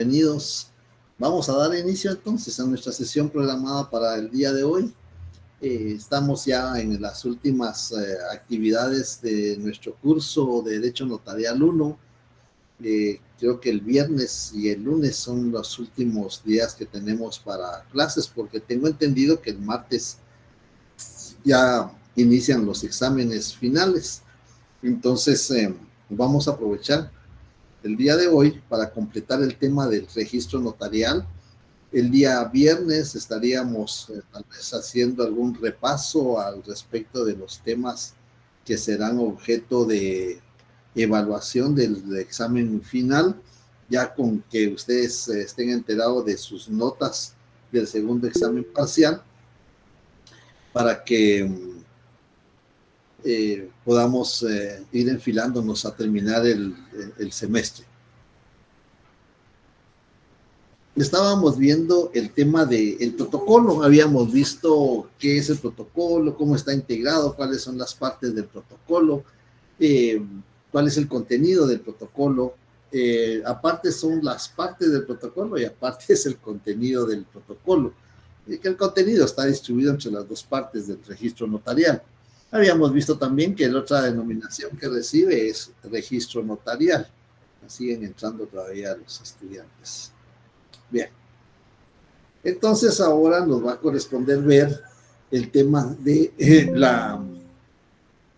Bienvenidos. Vamos a dar inicio entonces a nuestra sesión programada para el día de hoy. Estamos ya en las últimas actividades de nuestro curso de Derecho Notarial 1. Creo que el viernes y el lunes son los últimos días que tenemos para clases, porque tengo entendido que el martes ya inician los exámenes finales. Entonces vamos a aprovechar el día de hoy para completar el tema del registro notarial. El día viernes estaríamos tal vez haciendo algún repaso al respecto de los temas que serán objeto de evaluación del examen final, ya con que ustedes estén enterados de sus notas del segundo examen parcial, para que podamos ir enfilándonos a terminar el semestre. Estábamos viendo el tema del protocolo, habíamos visto qué es el protocolo, cómo está integrado, cuáles son las partes del protocolo, cuál es el contenido del protocolo. Aparte son las partes del protocolo y aparte es el contenido del protocolo, que el contenido está distribuido entre las dos partes del registro notarial. Habíamos visto también que la otra denominación que recibe es registro notarial. Siguen entrando todavía los estudiantes. Bien. Entonces ahora nos va a corresponder ver el tema de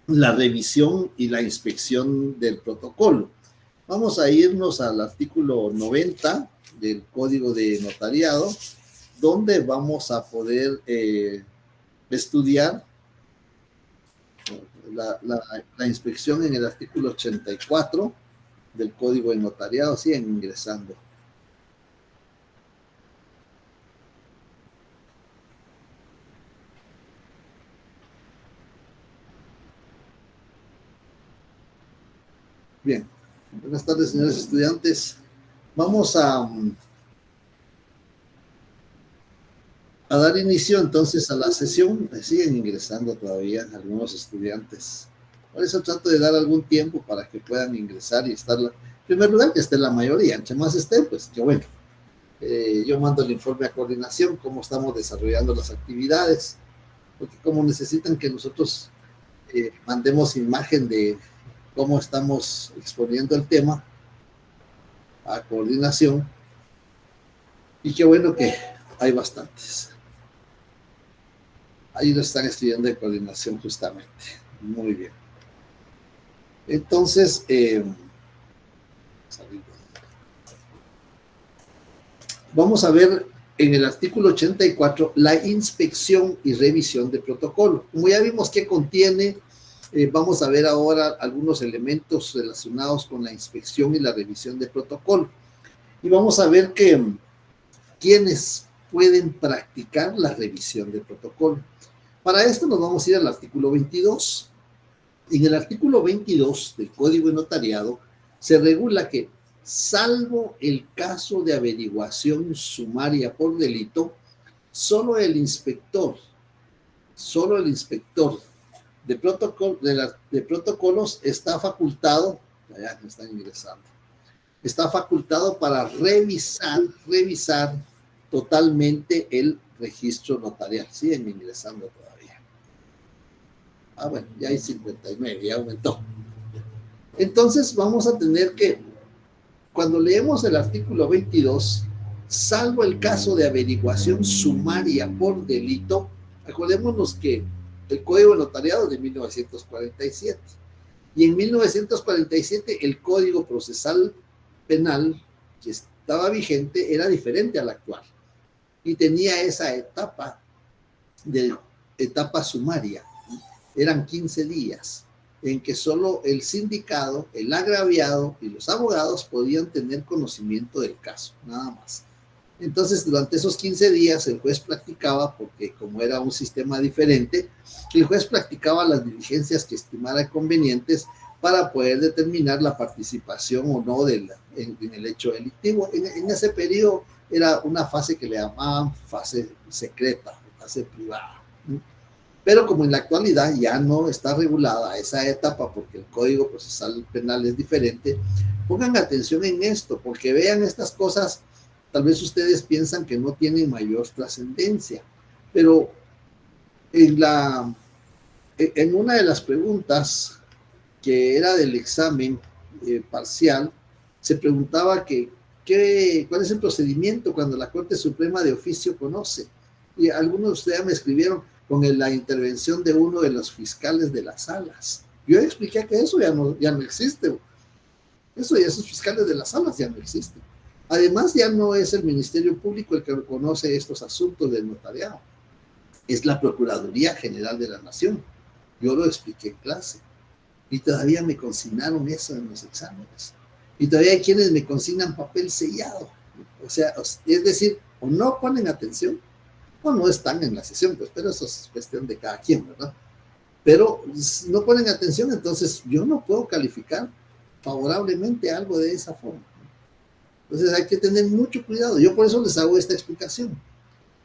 la revisión y la inspección del protocolo. Vamos a irnos al artículo 90 del Código de Notariado, donde vamos a poder estudiar la inspección en el artículo 84 del Código de Notariado. Siguen ingresando. Bien, buenas tardes, señores estudiantes. Vamos a dar inicio entonces a la sesión. Siguen ingresando todavía algunos estudiantes. Por eso trato de dar algún tiempo para que puedan ingresar y estar, en primer lugar, que esté la mayoría. Entre más esté, pues qué bueno. Yo mando el informe a coordinación, cómo estamos desarrollando las actividades, porque como necesitan que nosotros mandemos imagen de cómo estamos exponiendo el tema a coordinación, y qué bueno que hay bastantes. Ahí lo están estudiando de coordinación justamente. Muy bien. Entonces, vamos a ver en el artículo 84 la inspección y revisión de protocolo. Como ya vimos qué contiene, vamos a ver ahora algunos elementos relacionados con la inspección y la revisión de protocolo. Y vamos a ver quiénes pueden practicar la revisión de protocolo. Para esto nos vamos a ir al artículo 22. En el artículo 22 del Código de Notariado se regula que, salvo el caso de averiguación sumaria por delito, solo el inspector de protocolos está facultado, ya me están ingresando, está facultado para revisar totalmente el registro notarial. Siguen ingresando todavía. Bueno, ya hay 59, ya aumentó. Entonces vamos a tener que, cuando leemos el artículo 22, salvo el caso de averiguación sumaria por delito, acordémonos que el Código de Notariado de 1947, y en 1947 el Código Procesal Penal que estaba vigente era diferente al actual, y tenía esa etapa sumaria. Eran 15 días en que solo el sindicado, el agraviado y los abogados podían tener conocimiento del caso, nada más. Entonces, durante esos 15 días el juez practicaba, porque como era un sistema diferente, el juez practicaba las diligencias que estimara convenientes para poder determinar la participación o no en el hecho delictivo. En ese periodo era una fase que le llamaban fase secreta, fase privada. Pero como en la actualidad ya no está regulada esa etapa porque el Código Procesal Penal es diferente, pongan atención en esto, porque vean estas cosas tal vez ustedes piensan que no tienen mayor trascendencia, pero en una de las preguntas que era del examen parcial, se preguntaba cuál es el procedimiento cuando la Corte Suprema de oficio conoce. Y algunos de ustedes me escribieron con la intervención de uno de los fiscales de las salas. Yo expliqué que eso ya no existe. Esos fiscales de las salas ya no existen. Además, ya no es el Ministerio Público el que reconoce estos asuntos del notariado. Es la Procuraduría General de la Nación. Yo lo expliqué en clase. Y todavía me consignaron eso en los exámenes. Y todavía hay quienes me consignan papel sellado. O sea, es decir, o no ponen atención, o no están en la sesión, pues, pero eso es cuestión de cada quien, ¿verdad? Pero no ponen atención, entonces yo no puedo calificar favorablemente algo de esa forma. Entonces hay que tener mucho cuidado. Yo por eso les hago esta explicación.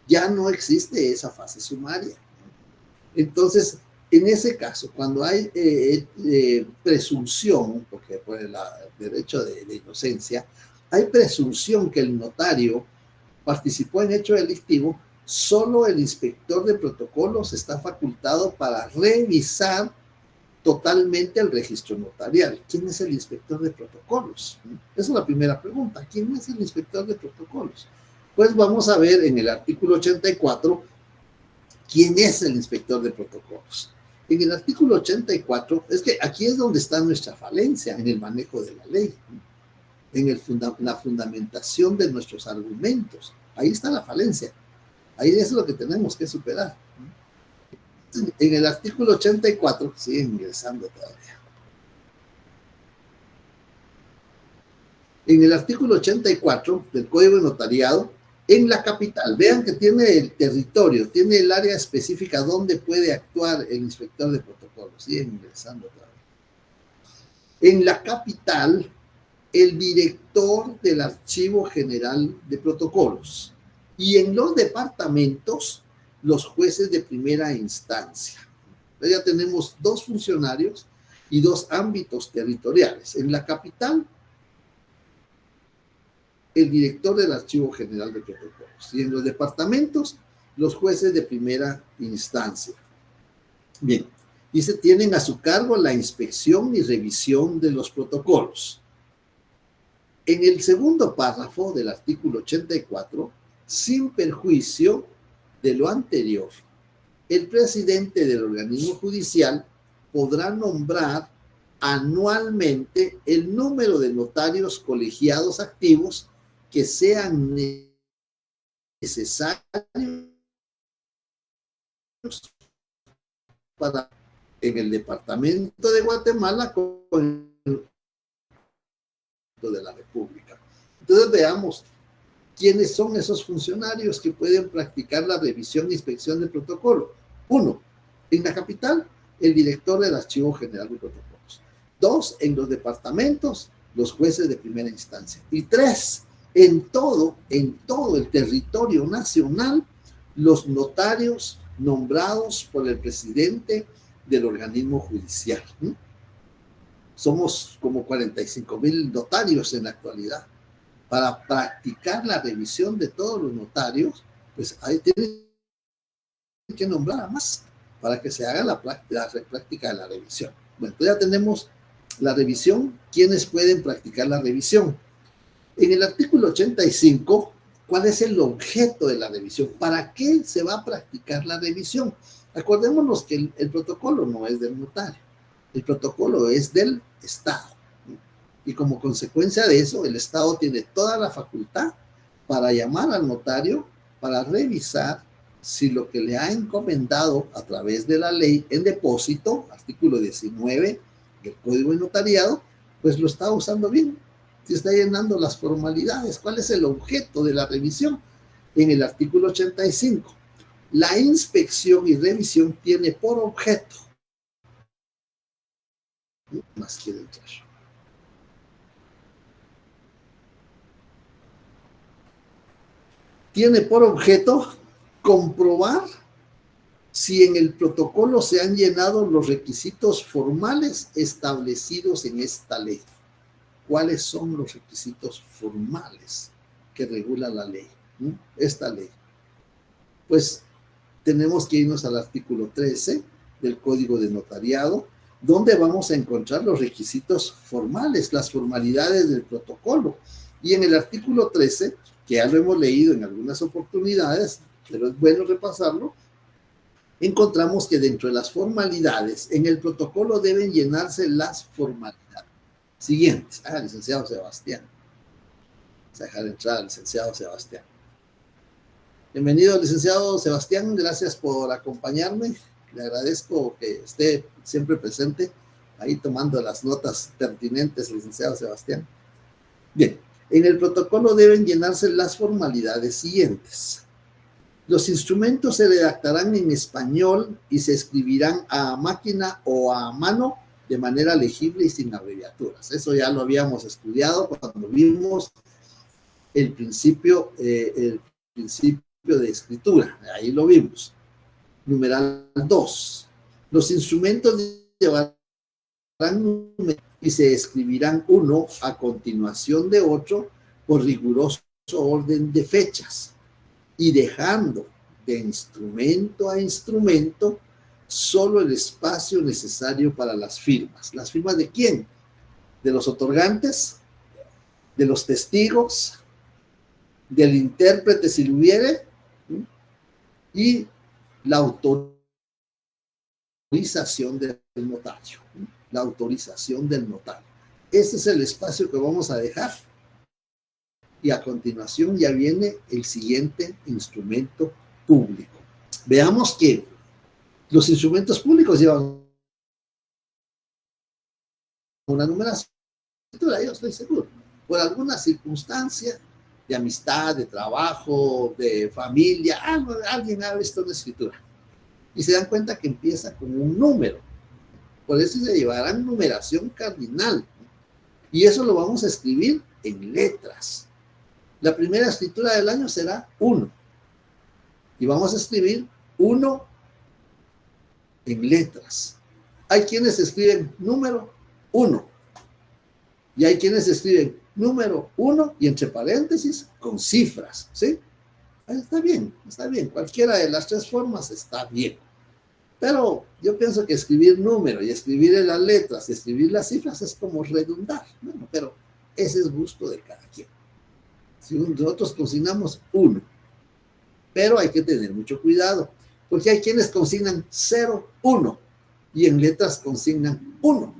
Ya no existe esa fase sumaria. Entonces, en ese caso, cuando hay presunción, porque por el derecho de inocencia, hay presunción que el notario participó en hecho delictivo, solo el inspector de protocolos está facultado para revisar totalmente el registro notarial. ¿Quién es el inspector de protocolos? Esa es la primera pregunta. ¿Quién es el inspector de protocolos? Pues vamos a ver en el artículo 84 quién es el inspector de protocolos. En el artículo 84, es que aquí es donde está nuestra falencia en el manejo de la ley, en la fundamentación de nuestros argumentos. Ahí está la falencia. Ahí es lo que tenemos que superar. En el artículo 84, siguen ingresando todavía. En el artículo 84 del Código de Notariado, en la capital, vean que tiene el territorio, tiene el área específica donde puede actuar el inspector de protocolos. Siguen ingresando todavía. En la capital, el director del Archivo General de Protocolos. Y en los departamentos, los jueces de primera instancia. Ya tenemos dos funcionarios y dos ámbitos territoriales. En la capital, el director del Archivo General de Protocolos. Y en los departamentos, los jueces de primera instancia. Bien, dice, tienen a su cargo la inspección y revisión de los protocolos. En el segundo párrafo del artículo 84, sin perjuicio de lo anterior, el presidente del organismo judicial podrá nombrar anualmente el número de notarios colegiados activos que sean necesarios para en el departamento de Guatemala con el de la República. Entonces veamos quiénes son esos funcionarios que pueden practicar la revisión e inspección del protocolo. 1. En la capital, el director del Archivo General de Protocolos. 2. En los departamentos, los jueces de primera instancia. Y 3. En todo el territorio nacional, los notarios nombrados por el presidente del organismo judicial. Somos como 45,000 notarios en la actualidad. Para practicar la revisión de todos los notarios, pues ahí tienen que nombrar a más para que se haga la práctica de la revisión. Bueno, entonces ya tenemos la revisión. ¿Quiénes pueden practicar la revisión? En el artículo 85, ¿cuál es el objeto de la revisión? ¿Para qué se va a practicar la revisión? Acordémonos que el protocolo no es del notario, el protocolo es del Estado. Y como consecuencia de eso, el Estado tiene toda la facultad para llamar al notario para revisar si lo que le ha encomendado a través de la ley en depósito, artículo 19 del Código de Notariado, pues lo está usando bien, si está llenando las formalidades. ¿Cuál es el objeto de la revisión? En el artículo 85, la inspección y revisión tiene por objeto, más quiere entrar, tiene por objeto comprobar si en el protocolo se han llenado los requisitos formales establecidos en esta ley. ¿Cuáles son los requisitos formales que regula la ley, ¿no? Esta ley. Pues tenemos que irnos al artículo 13 del Código de Notariado, donde vamos a encontrar los requisitos formales, las formalidades del protocolo. Y en el artículo 13, que ya lo hemos leído en algunas oportunidades, pero es bueno repasarlo, encontramos que dentro de las formalidades, en el protocolo deben llenarse las formalidades siguientes. Licenciado Sebastián. Vamos a dejar entrar al licenciado Sebastián. Bienvenido, licenciado Sebastián. Gracias por acompañarme. Le agradezco que esté siempre presente, ahí tomando las notas pertinentes, licenciado Sebastián. Bien, en el protocolo deben llenarse las formalidades siguientes. Los instrumentos se redactarán en español y se escribirán a máquina o a mano de manera legible y sin abreviaturas. Eso ya lo habíamos estudiado cuando vimos el principio de escritura. Ahí lo vimos. Numeral 2. Los instrumentos llevarán número y se escribirán uno a continuación de otro por riguroso orden de fechas y dejando de instrumento a instrumento solo el espacio necesario para las firmas. ¿Las firmas de quién? De los otorgantes, de los testigos, del intérprete si lo hubiere, y la autorización del notario. La autorización del notario. Este es el espacio que vamos a dejar. Y a continuación ya viene el siguiente instrumento público. Veamos que los instrumentos públicos llevan una numeración. Yo estoy seguro. Por alguna circunstancia de amistad, de trabajo, de familia, alguien ha visto una escritura. Y se dan cuenta que empieza con un número. Por eso se llevarán numeración cardinal. Y eso lo vamos a escribir en letras. La primera escritura del año será 1. Y vamos a escribir 1 en letras. Hay quienes escriben número 1. Y hay quienes escriben número 1 y entre paréntesis con cifras. ¿Sí? Está bien, está bien. Cualquiera de las tres formas está bien. Pero yo pienso que escribir número y escribir en las letras y escribir las cifras es como redundar. Bueno, pero ese es gusto de cada quien. Si nosotros consignamos 1, pero hay que tener mucho cuidado, porque hay quienes consignan 0, 1, y en letras consignan 1.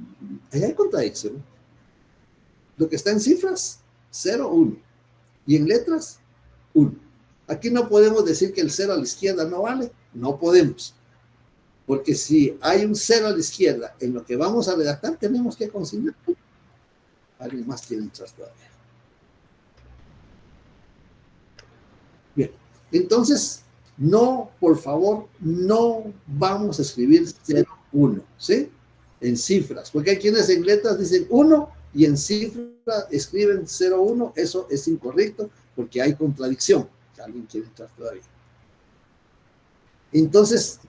Ahí hay contradicción. Lo que está en cifras, 0, 1, y en letras, 1. Aquí no podemos decir que el 0 a la izquierda no vale, no podemos. Porque si hay un 0 a la izquierda en lo que vamos a redactar, tenemos que consignar 1. ¿Alguien más quiere entrar todavía? Bien, entonces, no, por favor, no vamos a escribir 0, 1, ¿sí? En cifras, porque hay quienes en letras dicen 1 y en cifras escriben 0, 1, eso es incorrecto porque hay contradicción. ¿Alguien quiere entrar todavía? Entonces,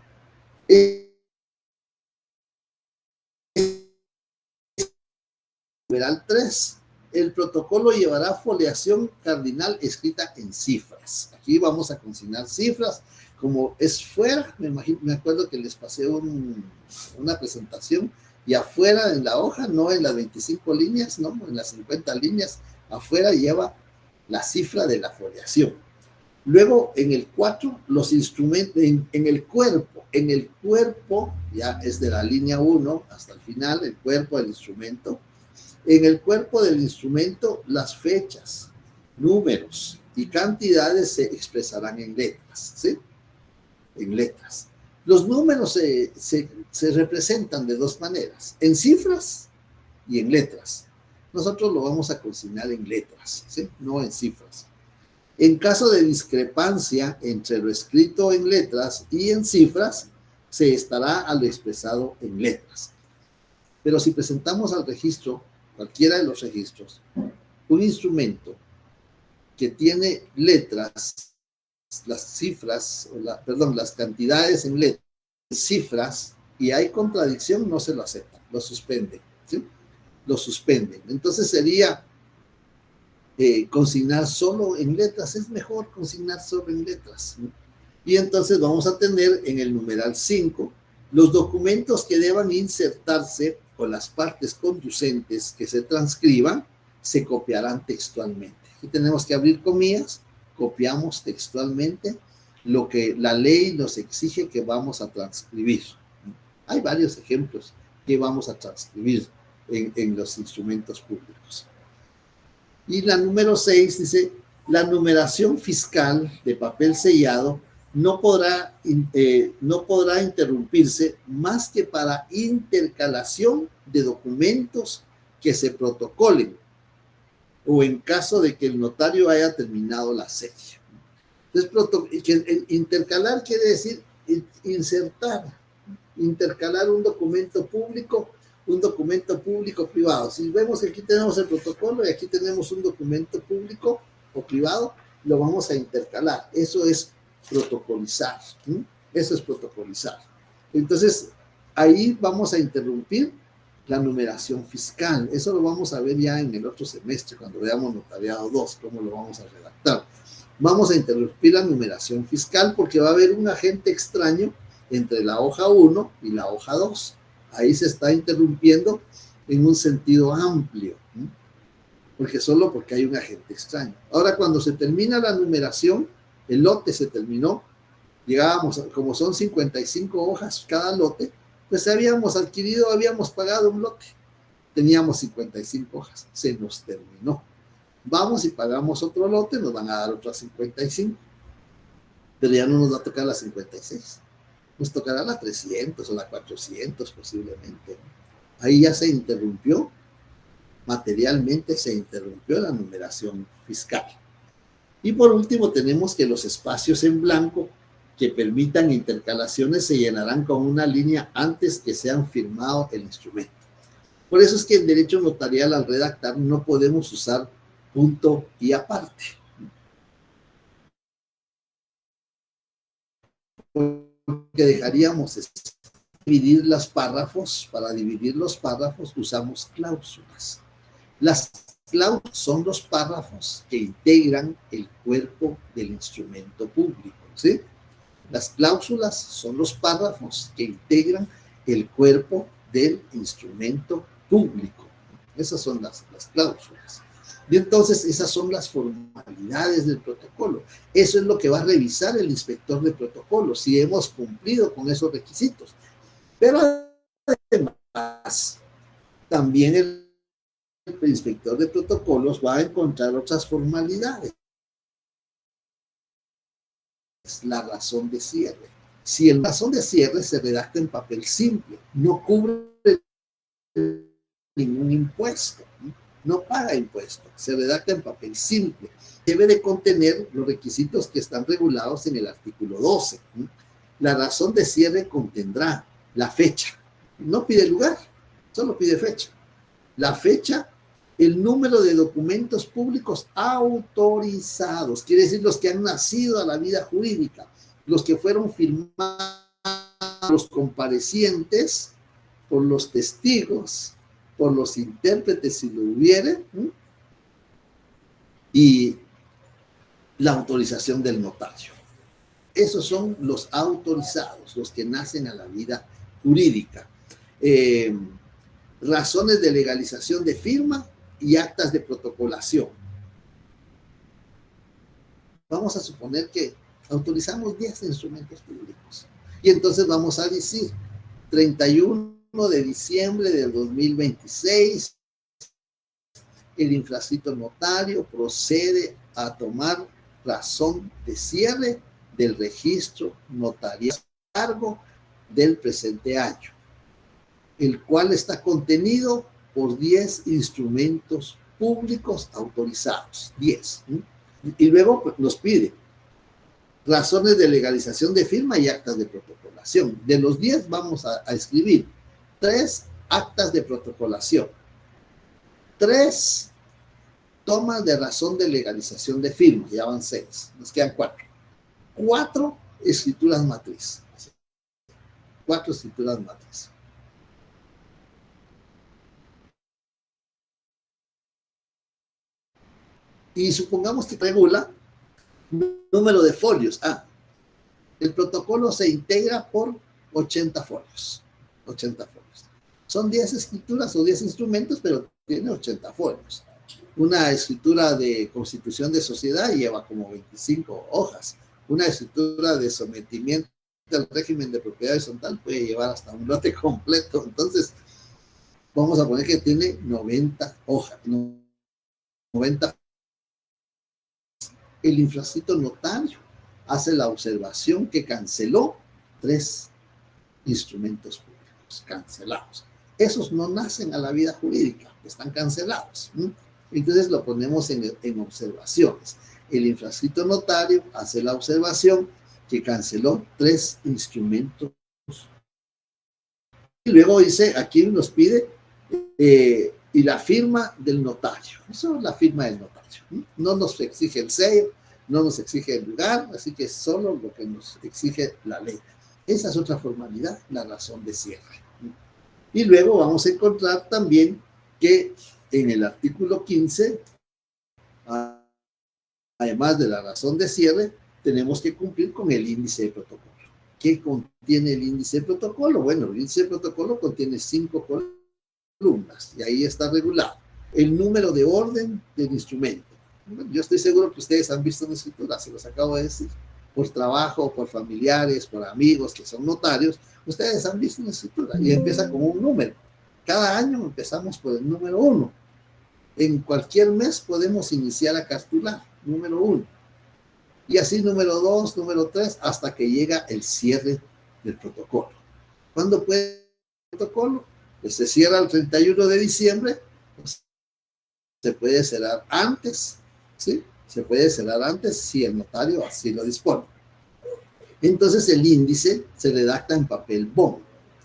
numeral 3. El protocolo llevará foliación cardinal escrita en cifras. Aquí vamos a consignar cifras. Como es fuera, me acuerdo que les pasé una presentación y afuera en la hoja, no en las 25 líneas, no, en las 50 líneas, afuera lleva la cifra de la foliación. Luego en el 4, los instrumentos, en el cuerpo, ya es de la línea 1 hasta el final, el cuerpo del instrumento. En el cuerpo del instrumento, las fechas, números y cantidades se expresarán en letras, ¿sí? En letras. Los números se representan de dos maneras, en cifras y en letras. Nosotros lo vamos a consignar en letras, ¿sí? No en cifras. En caso de discrepancia entre lo escrito en letras y en cifras, se estará a lo expresado en letras. Pero si presentamos al registro, cualquiera de los registros, un instrumento que tiene letras, las cifras, las cantidades en letras, cifras, y hay contradicción, no se lo aceptan, lo suspenden, ¿sí? Lo suspenden. Entonces sería consignar solo en letras, es mejor consignar solo en letras. Y entonces vamos a tener en el numeral 5 los documentos que deban insertarse o las partes conducentes que se transcriban se copiarán textualmente. Aquí tenemos que abrir comillas, copiamos textualmente lo que la ley nos exige que vamos a transcribir. Hay varios ejemplos que vamos a transcribir en los instrumentos públicos. Y la número 6 dice, la numeración fiscal de papel sellado no podrá interrumpirse más que para intercalación de documentos que se protocolen o en caso de que el notario haya terminado la serie. Entonces, intercalar quiere decir intercalar un documento público privado. Si vemos que aquí tenemos el protocolo y aquí tenemos un documento público o privado, lo vamos a intercalar. Eso es protocolizar. Eso es protocolizar. Entonces, ahí vamos a interrumpir la numeración fiscal. Eso lo vamos a ver ya en el otro semestre, cuando veamos notariado 2, cómo lo vamos a redactar. Vamos a interrumpir la numeración fiscal porque va a haber un agente extraño entre la hoja 1 y la hoja 2. Ahí se está interrumpiendo en un sentido amplio, porque solo porque hay un agente extraño. Ahora, cuando se termina la numeración, el lote se terminó, llegábamos, como son 55 hojas cada lote, pues habíamos pagado un lote, teníamos 55 hojas, se nos terminó. Vamos y pagamos otro lote, nos van a dar otras 55, pero ya no nos va a tocar las 56. Nos tocará la 300 o la 400 posiblemente. Ahí ya se interrumpió, materialmente se interrumpió la numeración fiscal. Y por último tenemos que los espacios en blanco que permitan intercalaciones se llenarán con una línea antes que sean firmado el instrumento. Por eso es que en derecho notarial al redactar no podemos usar punto y aparte. Que dejaríamos dividir los párrafos. Para dividir los párrafos usamos cláusulas. Las cláusulas son los párrafos que integran el cuerpo del instrumento público, ¿sí? Las cláusulas son los párrafos que integran el cuerpo del instrumento público. Esas son las cláusulas. Y entonces esas son las formalidades del protocolo. Eso es lo que va a revisar el inspector de protocolo, si hemos cumplido con esos requisitos. Pero además, también el inspector de protocolos va a encontrar otras formalidades. La razón de cierre. Si la razón de cierre se redacta en papel simple, no cubre ningún impuesto, no paga impuesto, se redacta en papel simple, debe de contener los requisitos que están regulados en el artículo 12. La razón de cierre contendrá la fecha, no pide lugar, solo pide fecha. La fecha, el número de documentos públicos autorizados, quiere decir los que han nacido a la vida jurídica, los que fueron firmados por los comparecientes, por los testigos, por los intérpretes si lo hubiere, y la autorización del notario. Esos son los autorizados, los que nacen a la vida jurídica. Razones de legalización de firma y actas de protocolación. Vamos a suponer que autorizamos 10 instrumentos públicos y entonces vamos a decir 31 de diciembre del 2026 el infrascrito notario procede a tomar razón de cierre del registro notarial a cargo del presente año, el cual está contenido por 10 instrumentos públicos autorizados, 10. Y luego nos pide razones de legalización de firma y actas de protocolación. De los 10 vamos a escribir 3 actas de protocolación, 3 tomas de razón de legalización de firma, ya van 6, nos quedan 4. 4 escrituras matriz. 4 escrituras matriz. Y supongamos que regula número de folios. El protocolo se integra por 80 folios. 80 folios. Son 10 escrituras o 10 instrumentos, pero tiene 80 folios. Una escritura de constitución de sociedad lleva como 25 hojas. Una escritura de sometimiento al régimen de propiedad horizontal puede llevar hasta un lote completo. Entonces, vamos a poner que tiene 90 hojas. 90. El infrascrito notario hace la observación que canceló 3 instrumentos públicos cancelados. Esos no nacen a la vida jurídica, están cancelados. Entonces lo ponemos en observaciones. El infrascrito notario hace la observación que canceló 3 instrumentos. Y luego dice, aquí nos pide, y la firma del notario. Eso es la firma del notario. No nos exige el sello, no nos exige el lugar, así que es solo lo que nos exige la ley. Esa es otra formalidad, la razón de cierre. Y luego vamos a encontrar también que en el artículo 15, además de la razón de cierre, tenemos que cumplir con el índice de protocolo. ¿Qué contiene el índice de protocolo? Bueno, el índice de protocolo contiene 5 columnas y ahí está regulado el número de orden del instrumento. Yo estoy seguro que ustedes han visto una escritura, se los acabo de decir, por trabajo, por familiares, por amigos que son notarios, ustedes han visto una escritura y empieza con un número. Cada año empezamos por el número 1. En cualquier mes podemos iniciar a capturar, número 1. Y así número 2, número 3, hasta que llega el cierre del protocolo. ¿Cuándo puede el protocolo? Pues se cierra el 31 de diciembre, pues se puede cerrar antes, ¿sí? Se puede cerrar antes si el notario así lo dispone. Entonces el índice se redacta en papel bond.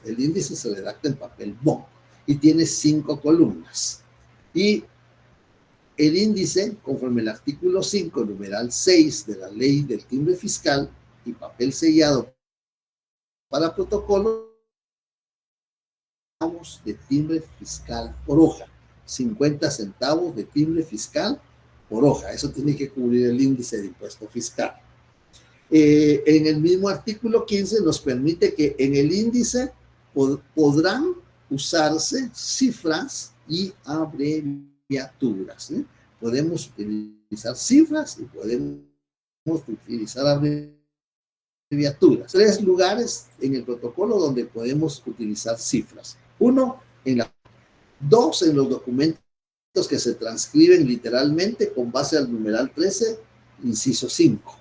El índice se redacta en papel bond y tiene 5 columnas. Y el índice, conforme el artículo 5, numeral 6 de la ley del timbre fiscal y papel sellado para protocolo, de timbre fiscal por hoja, 50 centavos de timbre fiscal por hoja. Eso tiene que cubrir el índice de impuesto fiscal. En el mismo artículo 15 nos permite que en el índice podrán usarse cifras y abreviaturas. Podemos utilizar cifras y podemos utilizar abreviaturas. 3 lugares en el protocolo donde podemos utilizar cifras. 1, 2 en los documentos que se transcriben literalmente con base al numeral 13, inciso 5.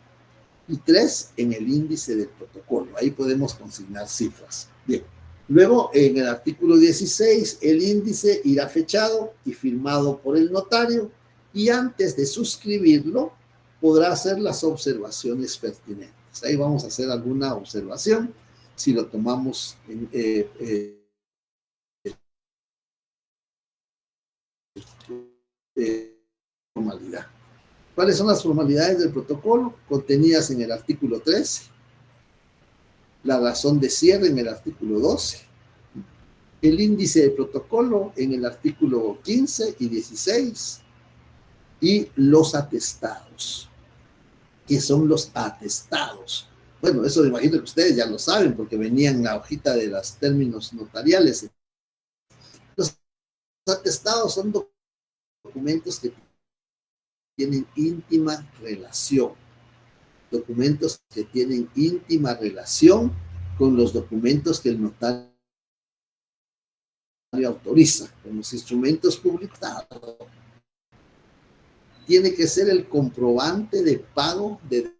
Y 3 en el índice del protocolo. Ahí podemos consignar cifras. Bien. Luego, en el artículo 16, el índice irá fechado y firmado por el notario y antes de suscribirlo podrá hacer las observaciones pertinentes. Ahí vamos a hacer alguna observación si lo tomamos formalidad. ¿Cuáles son las formalidades del protocolo? Contenidas en el artículo 13, la razón de cierre en el artículo 12, el índice de protocolo en el artículo 15 y 16, y los atestados. ¿Qué son los atestados? Bueno, eso me imagino que ustedes ya lo saben porque venía en la hojita de los términos notariales. Los atestados son documentos que tienen íntima relación. Documentos que tienen íntima relación con los documentos que el notario autoriza, con los instrumentos publicados. Tiene que ser el comprobante de pago de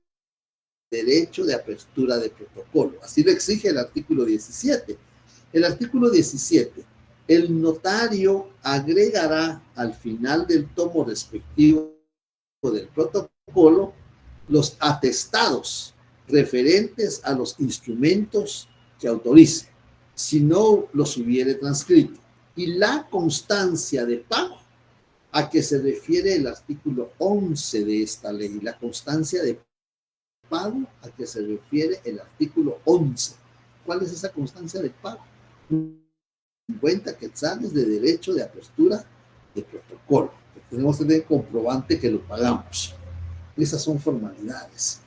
derecho de apertura de protocolo. Así lo exige el artículo 17. El artículo 17. El notario agregará al final del tomo respectivo del protocolo los atestados referentes a los instrumentos que autorice, si no los hubiere transcrito, y la constancia de pago a que se refiere el artículo 11 de esta ley, la constancia de pago a que se refiere el artículo 11. ¿Cuál es esa constancia de pago? 50 quetzales de derecho de apertura de protocolo. Tenemos que tener comprobante que lo pagamos. Esas son formalidades.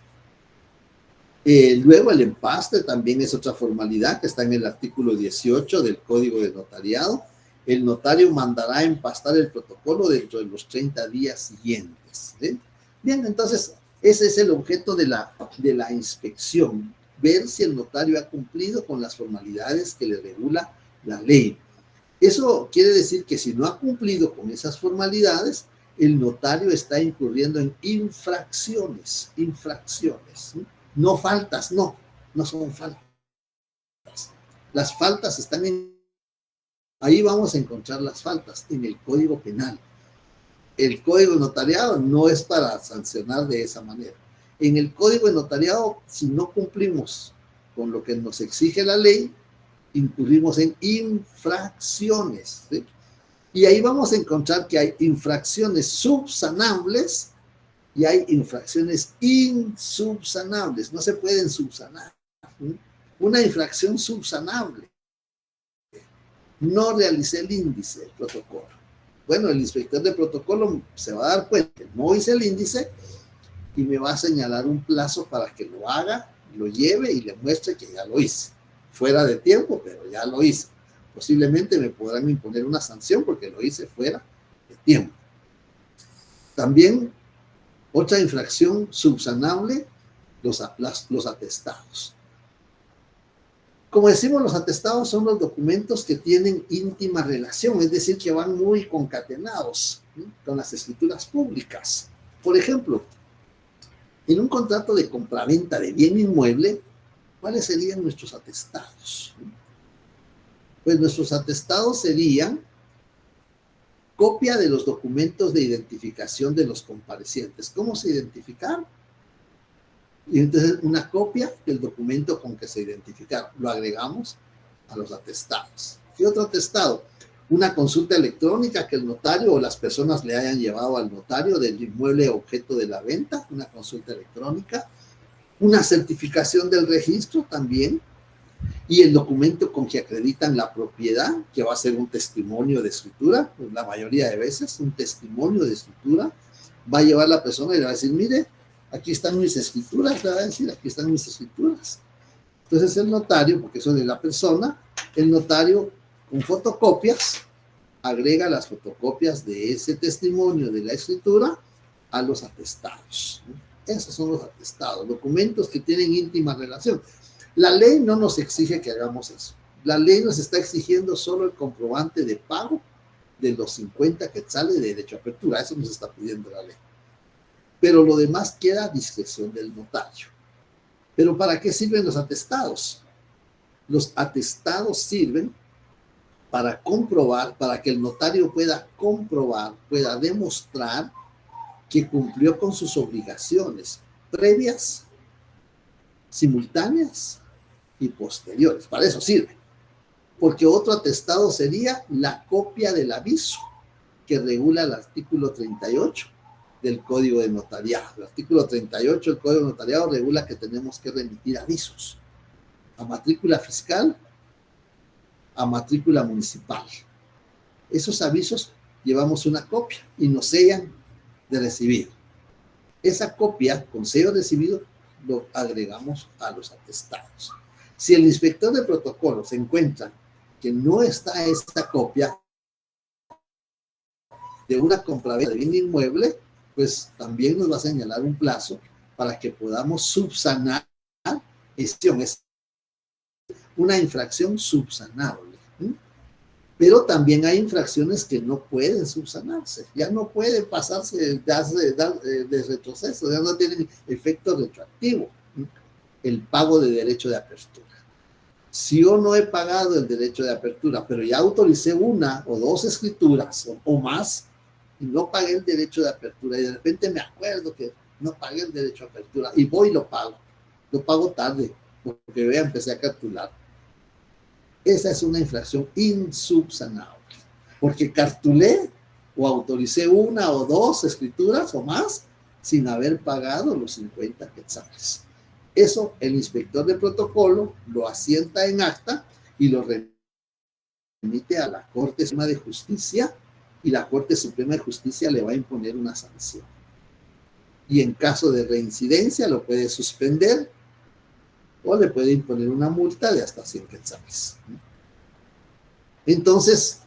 Luego el empaste también es otra formalidad que está en el artículo 18 del Código de Notariado. El notario mandará empastar el protocolo dentro de los 30 días siguientes. ¿Sí? Bien, entonces ese es el objeto de la inspección, ver si el notario ha cumplido con las formalidades que le regula la ley. Eso quiere decir que si no ha cumplido con esas formalidades, el notario está incurriendo en infracciones. ¿Sí? No faltas, no son faltas. Las faltas están ahí vamos a encontrar las faltas, en el Código Penal. El Código de Notariado no es para sancionar de esa manera. En el Código de Notariado, si no cumplimos con lo que nos exige la ley, incurrimos en infracciones. ¿Sí? Y ahí vamos a encontrar que hay infracciones subsanables y hay infracciones insubsanables. No se pueden subsanar. ¿Sí? Una infracción subsanable. No realicé el índice del protocolo. Bueno, el inspector de protocolo se va a dar cuenta que no hice el índice y me va a señalar un plazo para que lo haga, lo lleve y le muestre que ya lo hice. Fuera de tiempo, pero ya lo hice. Posiblemente me podrán imponer una sanción porque lo hice fuera de tiempo. También otra infracción subsanable, los atestados. Como decimos, los atestados son los documentos que tienen íntima relación, es decir, que van muy concatenados, ¿sí? Con las escrituras públicas. Por ejemplo, en un contrato de compraventa de bien inmueble, ¿cuáles serían nuestros atestados? Pues nuestros atestados serían copia de los documentos de identificación de los comparecientes. ¿Cómo se identificaron? Y entonces una copia del documento con que se identificaron. Lo agregamos a los atestados. ¿Qué otro atestado? Una consulta electrónica que el notario o las personas le hayan llevado al notario del inmueble objeto de la venta, una consulta electrónica. Una certificación del registro también. Y el documento con que acreditan la propiedad, que va a ser un testimonio de escritura, pues la mayoría de veces, un testimonio de escritura, va a llevar la persona y le va a decir, mire, aquí están mis escrituras, le va a decir, aquí están mis escrituras. Entonces el notario, porque eso es de la persona, el notario con fotocopias, agrega las fotocopias de ese testimonio de la escritura a los atestados. Esos son los atestados, documentos que tienen íntima relación. La ley no nos exige que hagamos eso. La ley nos está exigiendo solo el comprobante de pago de los 50 quetzales de derecho a apertura. Eso nos está pidiendo la ley. Pero lo demás queda a discreción del notario. ¿Pero para qué sirven los atestados? Los atestados sirven para comprobar, para que el notario pueda comprobar, pueda demostrar que cumplió con sus obligaciones previas, simultáneas y posteriores. Para eso sirve. Porque otro atestado sería la copia del aviso que regula el artículo 38 del Código de Notariado. El artículo 38 del Código de Notariado regula que tenemos que remitir avisos a matrícula fiscal, a matrícula municipal. Esos avisos llevamos una copia y nos sellan de recibido. Esa copia con sello recibido lo agregamos a los atestados. Si el inspector de protocolo se encuentra que no está esta copia de una compraventa de bien inmueble, pues también nos va a señalar un plazo para que podamos subsanar es una infracción subsanable. Pero también hay infracciones que no pueden subsanarse, ya no pueden pasarse de retroceso, ya no tienen efecto retroactivo. El pago de derecho de apertura. Si yo no he pagado el derecho de apertura, pero ya autoricé una o dos escrituras o más, y no pagué el derecho de apertura, y de repente me acuerdo que no pagué el derecho de apertura, y voy y lo pago tarde, porque ya empecé a cartular. Esa es una infracción insubsanable, porque cartulé o autoricé una o dos escrituras o más sin haber pagado los 50 quetzales. Eso el inspector de protocolo lo asienta en acta y lo remite a la Corte Suprema de Justicia y la Corte Suprema de Justicia le va a imponer una sanción. Y en caso de reincidencia lo puede suspender o le puede imponer una multa de hasta 100 quetzales. Entonces,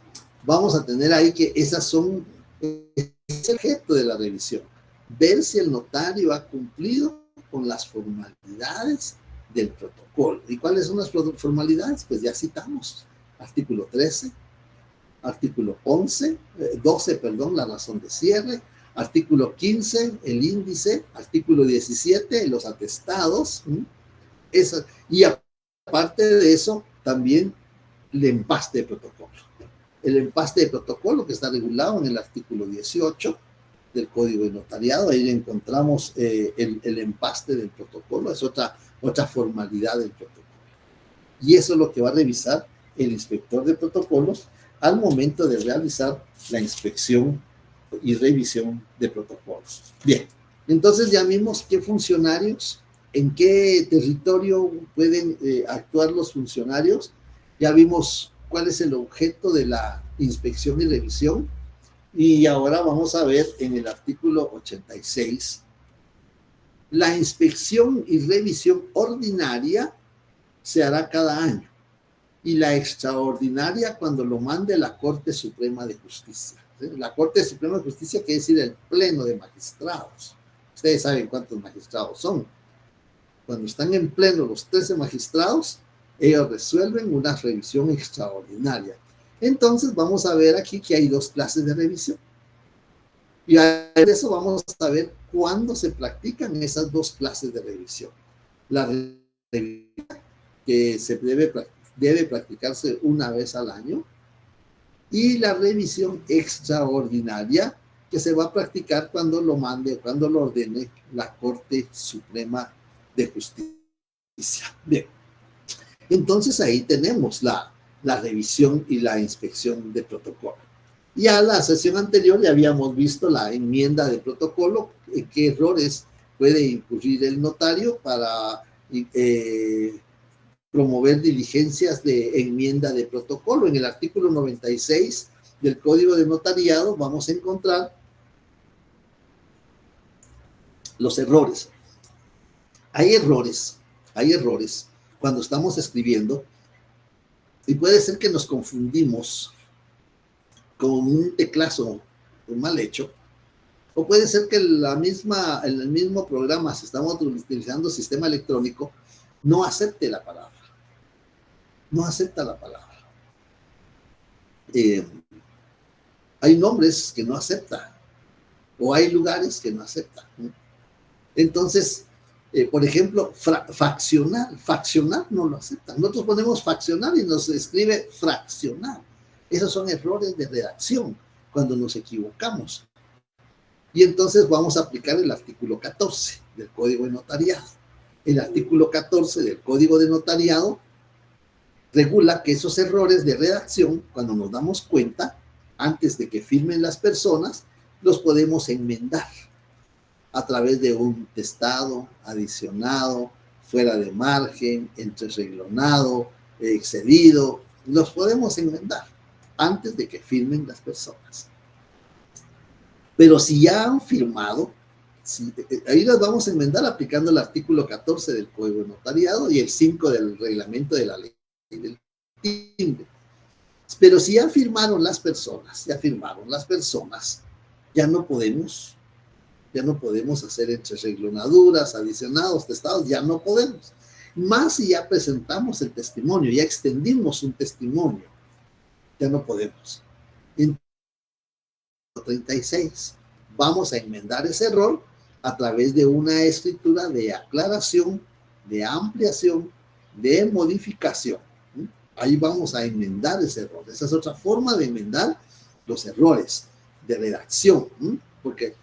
vamos a tener ahí que esas son, es el objeto de la revisión. Ver si el notario ha cumplido con las formalidades del protocolo. ¿Y cuáles son las formalidades? Pues ya citamos. Artículo 13, artículo 12, perdón, la razón de cierre, artículo 15, el índice, artículo 17, los atestados, y aparte de eso, también el empaste de protocolo. El empaste de protocolo que está regulado en el artículo 18 del Código de Notariado, ahí encontramos el empaste del protocolo, es otra formalidad del protocolo. Y eso es lo que va a revisar el inspector de protocolos al momento de realizar la inspección y revisión de protocolos. Bien, entonces ya vimos qué funcionarios, en qué territorio pueden actuar los funcionarios, ya vimos cuál es el objeto de la inspección y revisión, y ahora vamos a ver en el artículo 86, la inspección y revisión ordinaria se hará cada año, y la extraordinaria cuando lo mande la Corte Suprema de Justicia. ¿Sí? La Corte Suprema de Justicia quiere decir el pleno de magistrados. Ustedes saben cuántos magistrados son. Cuando están en pleno los 13 magistrados, ellos resuelven una revisión extraordinaria. Entonces vamos a ver aquí que hay dos clases de revisión. Y a eso vamos a ver cuándo se practican esas dos clases de revisión. La revisión que se debe practicarse una vez al año, y la revisión extraordinaria que se va a practicar cuando lo mande, cuando lo ordene la Corte Suprema de Justicia. Bien, entonces ahí tenemos la revisión y la inspección de protocolo. Ya la sesión anterior ya habíamos visto la enmienda de protocolo, en qué errores puede incurrir el notario para promover diligencias de enmienda de protocolo. En el artículo 96 del Código de Notariado vamos a encontrar los errores. Hay errores cuando estamos escribiendo, y puede ser que nos confundimos con un teclazo mal hecho, o puede ser que el mismo programa, si estamos utilizando sistema electrónico, no acepte la palabra. No acepta la palabra. Hay nombres que no acepta, o hay lugares que no acepta. Entonces, por ejemplo, faccionar no lo acepta. Nosotros ponemos faccionar y nos escribe fraccionar. Esos son errores de redacción cuando nos equivocamos. Y entonces vamos a aplicar el artículo 14 del Código de Notariado. El artículo 14 del Código de Notariado regula que esos errores de redacción, cuando nos damos cuenta, antes de que firmen las personas, los podemos enmendar a través de un testado, adicionado, fuera de margen, entrereglonado, excedido. Los podemos enmendar antes de que firmen las personas. Pero si ya han firmado, ahí las vamos a enmendar aplicando el artículo 14 del Código de Notariado y el 5 del reglamento de la ley del timbre. Pero si ya firmaron las personas, ya no podemos hacer entrereglonaduras, adicionados, testados, ya no podemos. Más si ya presentamos el testimonio, ya extendimos un testimonio, ya no podemos. En 36, vamos a enmendar ese error a través de una escritura de aclaración, de ampliación, de modificación. Ahí vamos a enmendar ese error. Esa es otra forma de enmendar los errores de redacción, porque,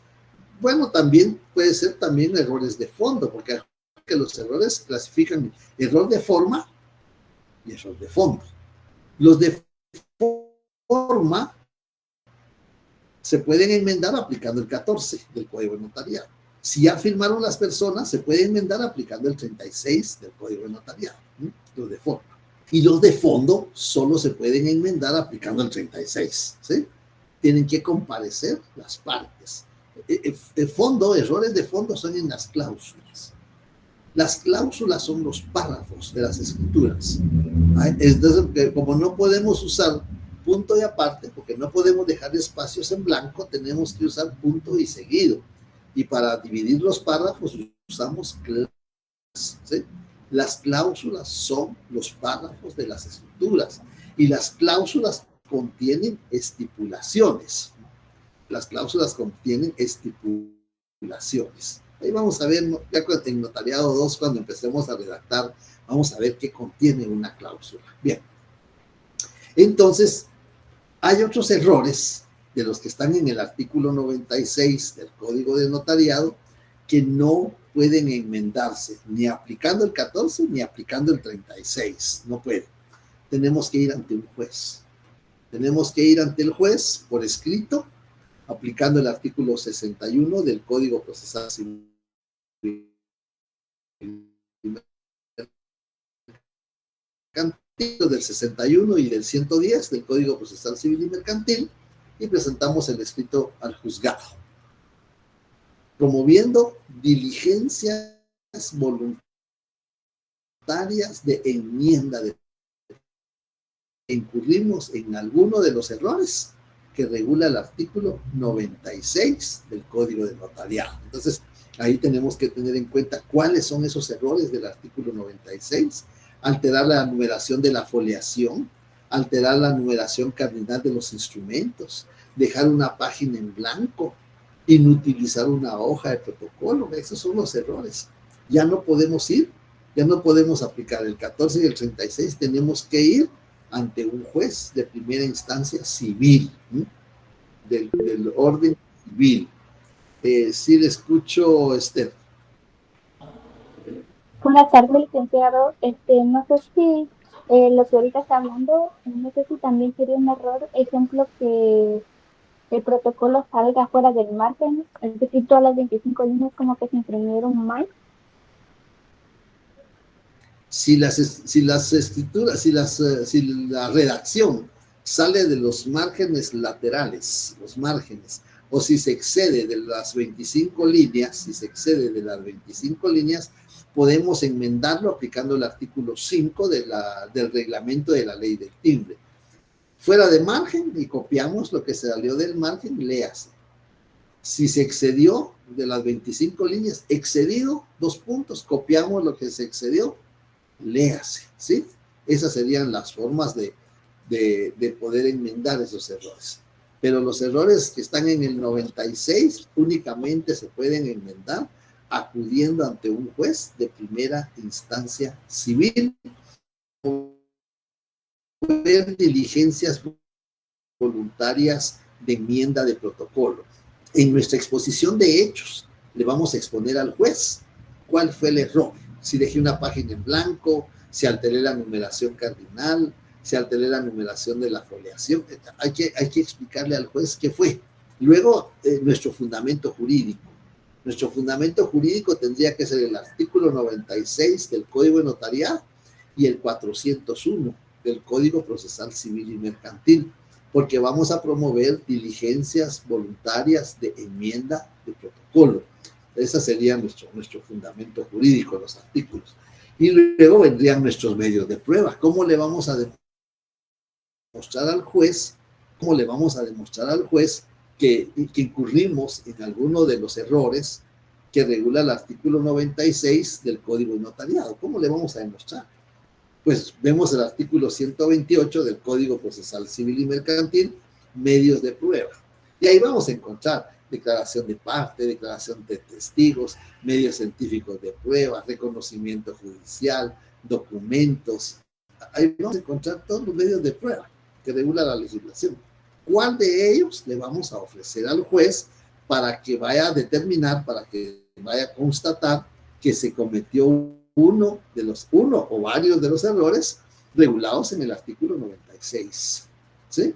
bueno, también puede ser también errores de fondo, porque los errores clasifican error de forma y error de fondo. Los de forma se pueden enmendar aplicando el 14 del Código de Notariado. Si ya firmaron las personas, se puede enmendar aplicando el 36 del Código de Notariado, los de forma. Y los de fondo solo se pueden enmendar aplicando el 36, ¿sí? tienen que comparecer las partes. De fondo, errores de fondo son en las cláusulas. Las cláusulas son los párrafos de las escrituras. Entonces, como no podemos usar punto y aparte, porque no podemos dejar espacios en blanco, tenemos que usar punto y seguido. Y para dividir los párrafos usamos cláusulas, ¿sí? Las cláusulas son los párrafos de las escrituras y las cláusulas contienen estipulaciones. Las cláusulas contienen estipulaciones. Ahí vamos a ver, ya en Notariado 2, cuando empecemos a redactar, vamos a ver qué contiene una cláusula. Bien. Entonces, hay otros errores de los que están en el artículo 96 del Código de Notariado que no pueden enmendarse, ni aplicando el 14 ni aplicando el 36. No pueden. Tenemos que ir ante un juez. Tenemos que ir ante el juez por escrito, aplicando el artículo 61 del Código Procesal Civil del 61 y del 110 del Código Procesal Civil y Mercantil, y presentamos el escrito al juzgado, promoviendo diligencias voluntarias de enmienda de incurrimos en alguno de los errores que regula el artículo 96 del Código de Notariado. Entonces, ahí tenemos que tener en cuenta cuáles son esos errores del artículo 96, alterar la numeración de la foliación, alterar la numeración cardinal de los instrumentos, dejar una página en blanco, inutilizar una hoja de protocolo. Esos son los errores. Ya no podemos ir, ya no podemos aplicar el 14 y el 36, tenemos que ir ante un juez de primera instancia civil, del orden civil. Sí le escucho, Esther. Buenas tardes, licenciado. No sé si lo que ahorita está hablando, no sé si también sería un error, ejemplo, que el protocolo salga fuera del margen, es decir, todas las 25 líneas como que se imprimieron mal. Si la redacción sale de los márgenes laterales, los márgenes, o si se excede de las 25 líneas, podemos enmendarlo aplicando el artículo 5 del reglamento de la ley del timbre. Fuera de margen y copiamos lo que se salió del margen, léase. Si se excedió de las 25 líneas, excedido, 2 puntos, copiamos lo que se excedió, léase, ¿sí? Esas serían las formas de poder enmendar esos errores. Pero los errores que están en el 96 únicamente se pueden enmendar acudiendo ante un juez de primera instancia civil o ver diligencias voluntarias de enmienda de protocolo. En nuestra exposición de hechos le vamos a exponer al juez cuál fue el error. Si dejé una página en blanco, si alteré la numeración cardinal, si alteré la numeración de la foliación. Hay que explicarle al juez qué fue. Luego, nuestro fundamento jurídico. Nuestro fundamento jurídico tendría que ser el artículo 96 del Código de Notariado y el 401 del Código Procesal Civil y Mercantil, porque vamos a promover diligencias voluntarias de enmienda de protocolo. Ese sería nuestro fundamento jurídico, los artículos. Y luego vendrían nuestros medios de prueba. ¿Cómo le vamos a demostrar al juez? ¿Cómo le vamos a demostrar al juez que incurrimos en alguno de los errores que regula el artículo 96 del Código de Notariado? ¿Cómo le vamos a demostrar? Pues vemos el artículo 128 del Código Procesal Civil y Mercantil, medios de prueba. Y ahí vamos a encontrar declaración de parte, declaración de testigos, medios científicos de prueba, reconocimiento judicial, documentos. Ahí vamos a encontrar todos los medios de prueba que regula la legislación. ¿Cuál de ellos le vamos a ofrecer al juez para que vaya a determinar, para que vaya a constatar que se cometió uno o varios de los errores regulados en el artículo 96? ¿Sí?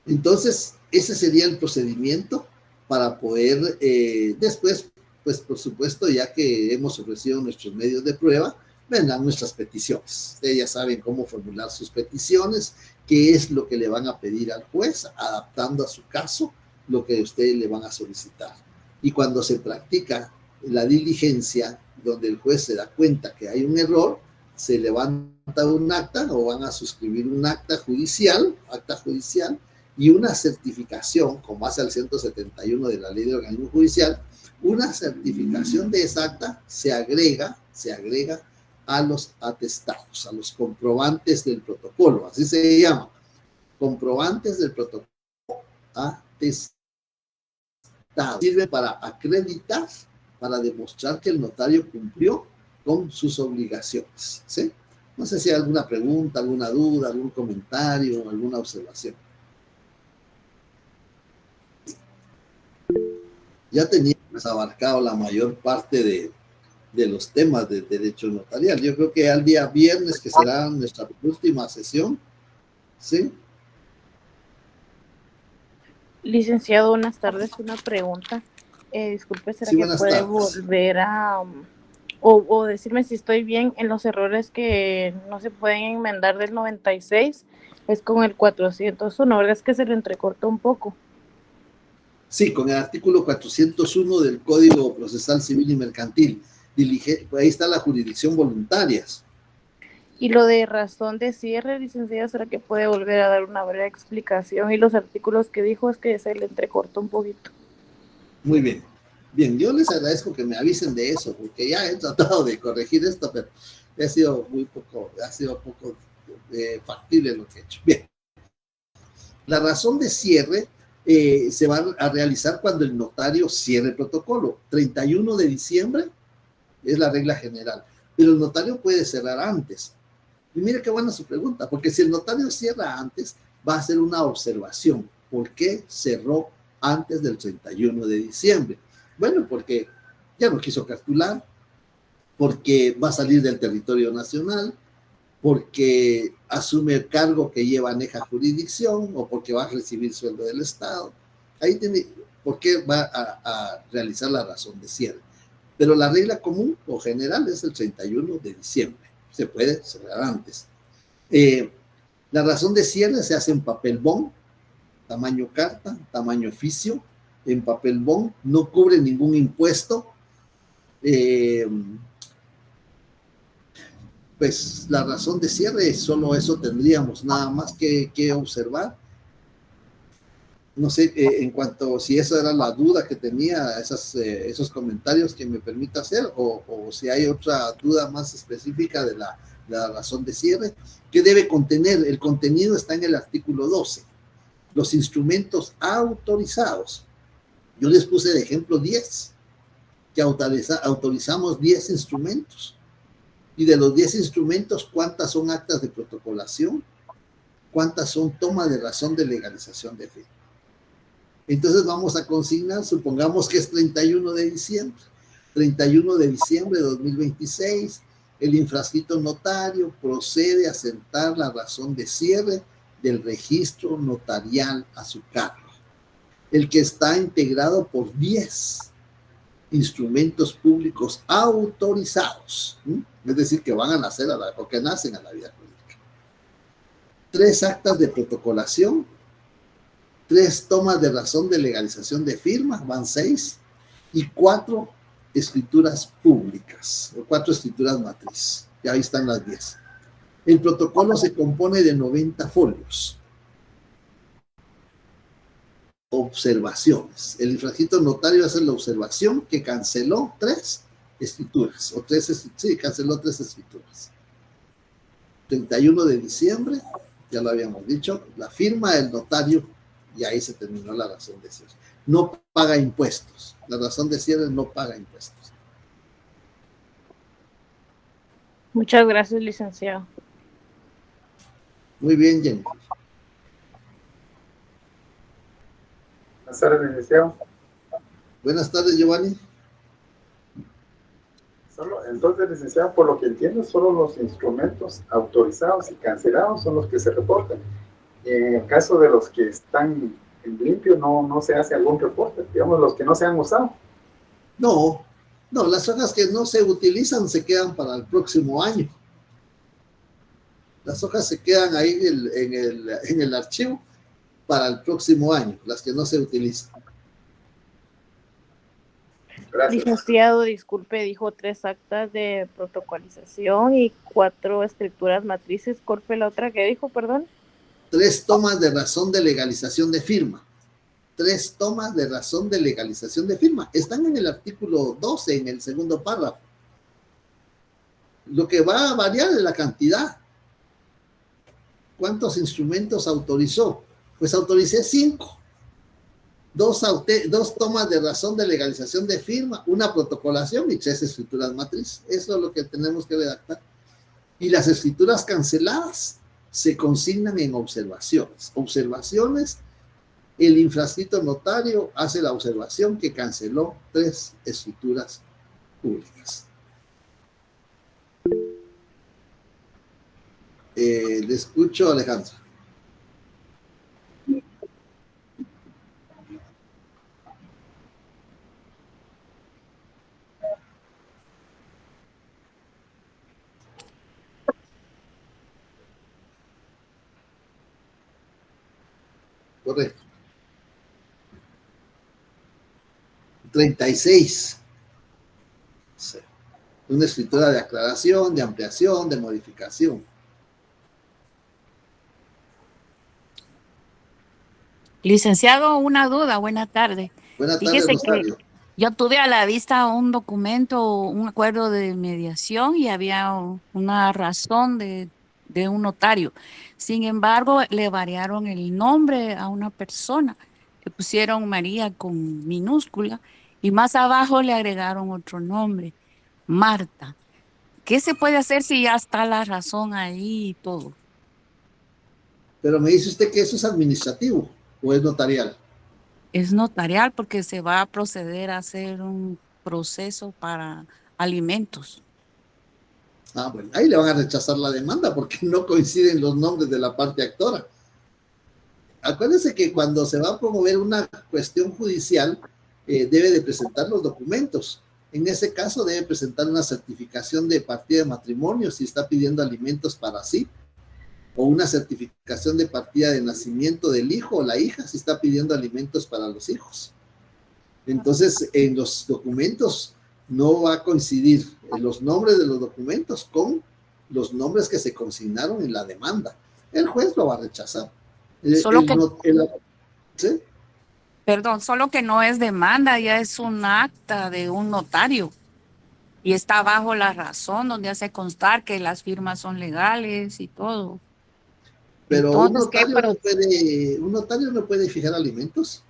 Entonces, ese sería el procedimiento para poder después, pues por supuesto, ya que hemos ofrecido nuestros medios de prueba, vendrán nuestras peticiones. Ustedes ya saben cómo formular sus peticiones, qué es lo que le van a pedir al juez, adaptando a su caso lo que ustedes le van a solicitar. Y cuando se practica la diligencia, donde el juez se da cuenta que hay un error, se levanta un acta o van a suscribir un acta judicial y una certificación con base al 171 de la Ley de Organismo Judicial. Una certificación de esa acta se agrega a los atestados, a los comprobantes del protocolo, así se llama, comprobantes del protocolo atestado. Sirve para acreditar, para demostrar que el notario cumplió con sus obligaciones, ¿sí? No sé si hay alguna pregunta, alguna duda, algún comentario, alguna observación. Ya teníamos abarcado la mayor parte de los temas de derecho notarial. Yo creo que al día viernes, que será nuestra última sesión, ¿sí? Licenciado, buenas tardes. Una pregunta. Disculpe, ¿será Sí, que buenas puede tardes. volver a o decirme si estoy bien en los errores que no se pueden enmendar del 96? Es con el 401, ¿verdad? Es que se le entrecortó un poco. Sí, con el artículo 401 del Código Procesal Civil y Mercantil. Ahí está la jurisdicción voluntarias. Y lo de razón de cierre, licenciada, ¿será que puede volver a dar una breve explicación? Y los artículos que dijo es que se le entrecortó un poquito. Muy bien. Bien, yo les agradezco que me avisen de eso, porque ya he tratado de corregir esto, pero ha sido poco factible lo que he hecho. Bien. La razón de cierre se va a realizar cuando el notario cierre el protocolo. 31 de diciembre es la regla general, pero el notario puede cerrar antes. Y mire qué buena su pregunta, porque si el notario cierra antes, va a hacer una observación. ¿Por qué cerró antes del 31 de diciembre? Bueno, porque ya no quiso calcular, porque va a salir del territorio nacional, porque asume el cargo que lleva aneja jurisdicción o porque va a recibir sueldo del Estado. Ahí tiene por qué va a realizar la razón de cierre. Pero la regla común o general es el 31 de diciembre. Se puede cerrar antes. La razón de cierre se hace en papel bond, tamaño carta, tamaño oficio, en papel bond, no cubre ningún impuesto. Pues la razón de cierre, solo eso tendríamos, nada más que observar. No sé, en cuanto si esa era la duda que tenía, esos comentarios que me permita hacer, o si hay otra duda más específica de la razón de cierre, que debe contener. El contenido está en el artículo 12. Los instrumentos autorizados. Yo les puse de ejemplo 10, que autorizamos 10 instrumentos. Y de los 10 instrumentos, ¿cuántas son actas de protocolación? ¿Cuántas son toma de razón de legalización de fe? Entonces vamos a consignar, supongamos que es 31 de diciembre. 31 de diciembre de 2026, el infrascrito notario procede a sentar la razón de cierre del registro notarial a su cargo, el que está integrado por 10 instrumentos públicos autorizados, es decir, que van a nacer o que nacen a la vida jurídica. 3 actas de protocolación, 3 tomas de razón de legalización de firma, van 6, y 4 escrituras públicas, o 4 escrituras matriz. Y ahí están las 10. El protocolo se compone de 90 folios. Observaciones. El infrascrito notario hace la observación que canceló 3 escrituras, canceló 3 escrituras. 31 de diciembre, ya lo habíamos dicho, la firma del notario, y ahí se terminó la razón de cierre. No paga impuestos. La razón de cierre no paga impuestos. Muchas gracias, licenciado. Muy bien, Jenny. Buenas tardes, licenciado. Buenas tardes, Giovanni. Entonces, licenciado, por lo que entiendo, solo los instrumentos autorizados y cancelados son los que se reportan. En el caso de los que están en limpio, no se hace algún reporte, digamos, los que no se han usado. No, No, las hojas que no se utilizan se quedan para el próximo año. Las hojas se quedan ahí en el archivo para el próximo año, las que no se utilizan. Gracias. Licenciado, disculpe, dijo 3 actas de protocolización y 4 escrituras matrices. ¿Cuál fue la otra que dijo, perdón? 3 tomas de razón de legalización de firma. 3 tomas de razón de legalización de firma. Están en el artículo 12, en el segundo párrafo. Lo que va a variar es la cantidad. ¿Cuántos instrumentos autorizó? Pues autoricé 5. 2 tomas de razón de legalización de firma, 1 protocolación y 3 escrituras matriz. Eso es lo que tenemos que redactar. Y las escrituras canceladas se consignan en observaciones. Observaciones, el infrascrito notario hace la observación que canceló 3 escrituras públicas. Le escucho, Alejandro. Correcto. 36. Sí. Una escritura de aclaración, de ampliación, de modificación. Licenciado, una duda, buena tarde. Buenas tardes, Fíjese Rosario. que yo tuve a la vista un documento, un acuerdo de mediación y había una razón de un notario. Sin embargo, le variaron el nombre a una persona. Le pusieron María con minúscula y más abajo le agregaron otro nombre, Marta. ¿Qué se puede hacer si ya está la razón ahí y todo? Pero me dice usted que eso es administrativo o es notarial. Es notarial porque se va a proceder a hacer un proceso para alimentos. Ah, bueno, ahí le van a rechazar la demanda porque no coinciden los nombres de la parte actora. Acuérdense que cuando se va a promover una cuestión judicial, debe de presentar los documentos. En ese caso debe presentar una certificación de partida de matrimonio si está pidiendo alimentos para sí, o una certificación de partida de nacimiento del hijo o la hija si está pidiendo alimentos para los hijos. Entonces, en los documentos no va a coincidir los nombres de los documentos con los nombres que se consignaron en la demanda. El juez lo va a rechazar. ¿Sí? Perdón, solo que no es demanda, ya es un acta de un notario. Y está bajo la razón donde hace constar que las firmas son legales y todo. Pero entonces, un notario no puede fijar alimentos.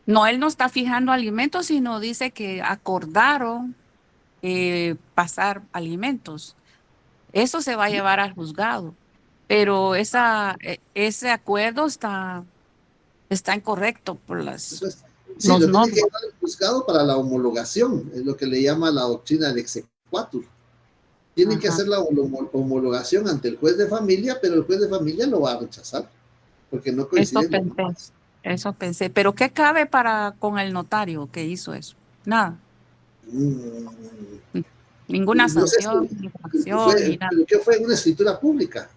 No, él no está fijando alimentos, sino dice que acordaron pasar alimentos. Eso se va a llevar al juzgado. Pero ese acuerdo está incorrecto por las... Pues, sí, lo tiene que llevar al juzgado para la homologación, es lo que le llama la doctrina del exequatur. Tiene que hacer la homologación ante el juez de familia, pero el juez de familia lo va a rechazar, porque no coincide. Eso pensé. ¿Pero qué cabe con el notario que hizo eso? Nada. Ninguna sanción, ni nada. ¿Qué fue una escritura pública?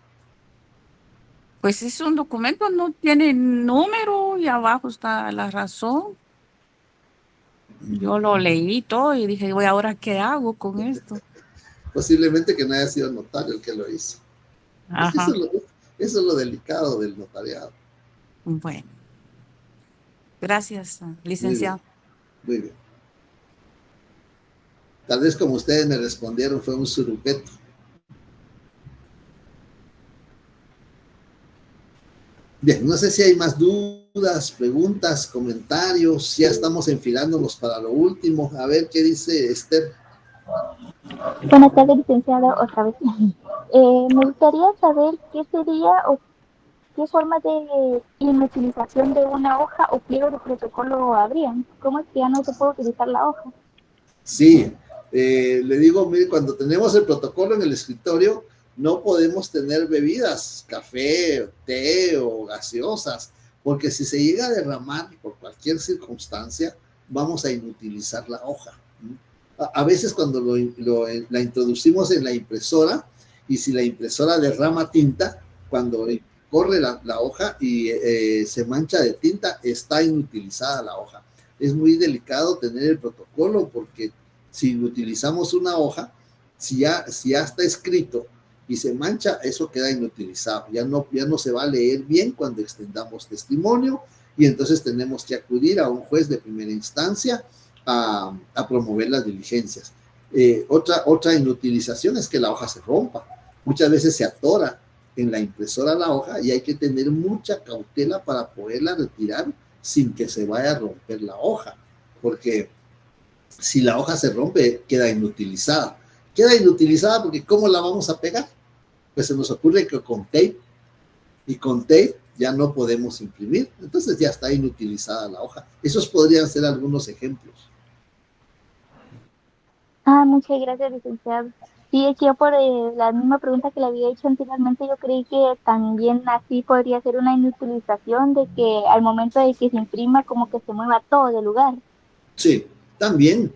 Pues es un documento, no tiene número y abajo está la razón. Yo lo leí todo y dije, voy, ¿ahora qué hago con esto? Posiblemente que no haya sido el notario el que lo hizo. Eso es lo delicado del notariado. Bueno. Gracias, licenciado. Muy bien. Tal vez como ustedes me respondieron, fue un surupeto. Bien, no sé si hay más dudas, preguntas, comentarios. Ya estamos enfilándonos para lo último. A ver qué dice Esther. Buenas tardes, licenciado, otra vez. Me gustaría saber qué sería o qué forma de inutilización de una hoja o pliego de protocolo habrían. ¿Cómo es que ya no se puede utilizar la hoja? Sí, le digo, mire, cuando tenemos el protocolo en el escritorio, no podemos tener bebidas, café, té o gaseosas, porque si se llega a derramar por cualquier circunstancia, vamos a inutilizar la hoja. A veces cuando la introducimos en la impresora, y si la impresora derrama tinta, cuando corre la hoja y se mancha de tinta, está inutilizada la hoja. Es muy delicado tener el protocolo, porque si utilizamos una hoja, si ya está escrito y se mancha, eso queda inutilizado. Ya no se va a leer bien cuando extendamos testimonio, y entonces tenemos que acudir a un juez de primera instancia a promover las diligencias. Otra inutilización es que la hoja se rompa. Muchas veces se atora en la impresora la hoja y hay que tener mucha cautela para poderla retirar sin que se vaya a romper la hoja, porque si la hoja se rompe, queda inutilizada. Queda inutilizada porque ¿cómo la vamos a pegar? Pues se nos ocurre que con tape, y con tape ya no podemos imprimir, entonces ya está inutilizada la hoja. Esos podrían ser algunos ejemplos. Muchas gracias, licenciado. Sí, es que yo por la misma pregunta que le había hecho anteriormente, yo creí que también así podría ser una inutilización de que al momento de que se imprima como que se mueva todo del lugar. Sí, también.